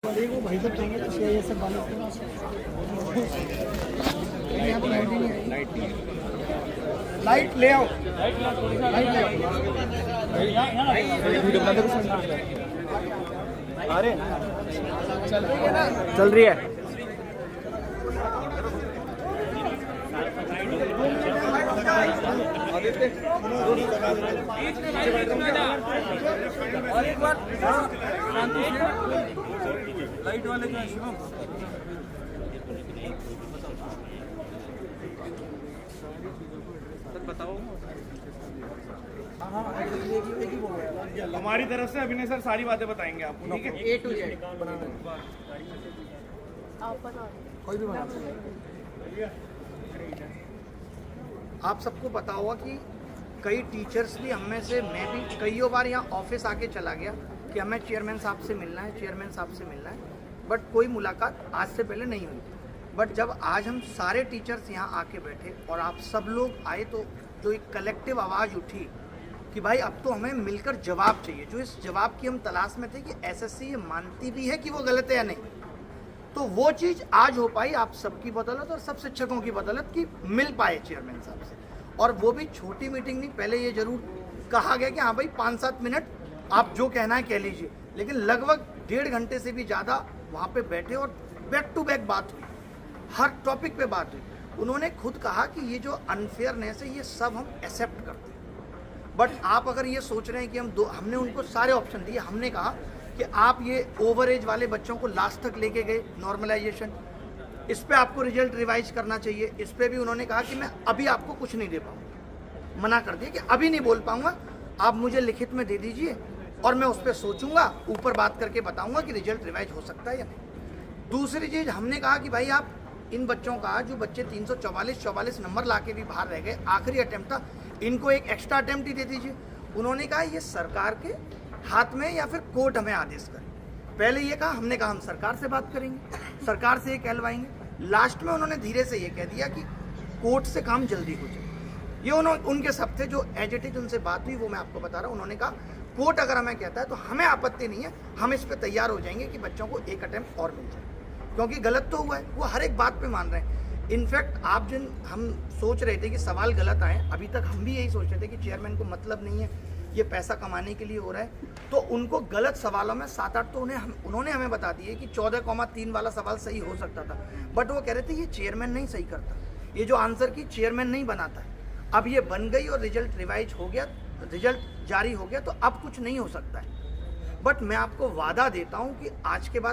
वो भाई साहब चाहिए तो ये सब वाले यहाँ तो लाइट ही नहीं है। लाइट ले आओ, लाइट ले आओ। अरे चल रही है ना, चल रही है। और एक बार लाइट वाले जो है शिवम सर बताओ। हमारी तरफ से अभिनय सर सारी बातें बताएंगे आपको, ठीक है? A to Z बनाना कोई भी बना सकता है। आप सबको पता होगा कि कई टीचर्स भी हम में से, मैं भी कई बार यहाँ ऑफिस आके चला गया कि हमें चेयरमैन साहब से मिलना है, चेयरमैन साहब से मिलना है, बट कोई मुलाकात आज से पहले नहीं हुई। बट जब आज हम सारे टीचर्स यहाँ आके बैठे और आप सब लोग आए तो जो एक कलेक्टिव आवाज़ उठी कि भाई अब तो हमें मिलकर जवाब चाहिए, जो इस जवाब की हम तलाश में थे कि एसएससी ये मानती भी है कि वो गलत है या नहीं, तो वो चीज़ आज हो पाई आप सबकी बदौलत और सब शिक्षकों की बदौलत कि मिल पाए चेयरमैन साहब से। और वो भी छोटी मीटिंग नहीं, पहले ये जरूर कहा गया कि हाँ भाई 5-7 मिनट आप जो कहना है कह लीजिए, लेकिन लगभग 1.5 घंटे से भी ज़्यादा वहाँ पे बैठे और बैक टू बैक बात हुई, हर टॉपिक पे बात हुई। उन्होंने खुद कहा कि ये जो अनफेयरनेस है ये सब हम एक्सेप्ट करते हैं, बट आप अगर ये सोच रहे हैं कि हमने उनको सारे ऑप्शन दिए। हमने कहा कि आप ये ओवर एज वाले बच्चों को लास्ट तक लेके गए नॉर्मलाइजेशन, इस पे आपको रिजल्ट रिवाइज करना चाहिए। इस पे भी उन्होंने कहा कि मैं अभी आपको कुछ नहीं दे पाऊँगा, मना कर दिया कि अभी नहीं बोल पाऊँगा, आप मुझे लिखित में दे दीजिए और मैं उस पर सोचूंगा, ऊपर बात करके बताऊँगा कि रिजल्ट रिवाइज हो सकता है या नहीं। दूसरी चीज़ हमने कहा कि भाई आप इन बच्चों का, जो बच्चे 344 नंबर ला के भी बाहर रह गए, आखिरी अटैम्प्ट था, इनको एक एक्स्ट्रा अटैम्प्ट ही दे दीजिए। उन्होंने कहा ये सरकार के हाथ में या फिर कोर्ट हमें आदेश करे। पहले ये कहा, हमने कहा हम सरकार से बात करेंगे, सरकार से ये कहलवाएंगे। लास्ट में उन्होंने धीरे से ये कह दिया कि कोर्ट से काम जल्दी हो जाए। ये उनके सब थे जो एज इट इज उनसे बात हुई, वो मैं आपको बता रहा हूँ। उन्होंने कहा कोर्ट अगर हमें कहता है तो हमें आपत्ति नहीं है, हम इस पर तैयार हो जाएंगे कि बच्चों को एक अटैम्प्ट और मिल जाए, क्योंकि गलत तो हुआ है, वो हर एक बात पे मान रहे हैं। इनफैक्ट आप जिन हम सोच रहे थे कि सवाल गलत आए, अभी तक हम भी यही सोच रहे थे कि चेयरमैन को मतलब नहीं है, ये पैसा कमाने के लिए हो रहा है, तो उनको गलत सवालों में 7-8 तो उन्होंने हमें बता दिए कि 14,3 वाला सवाल सही हो सकता था, बट वो कह रहे थे ये चेयरमैन नहीं सही करता, ये जो आंसर की चेयरमैन नहीं बनाता है। अब ये बन गई और रिजल्ट रिवाइज हो गया, रिजल्ट जारी हो गया, तो अब कुछ नहीं हो सकता है। बट मैं आपको वादा देता हूँ कि आज के बाद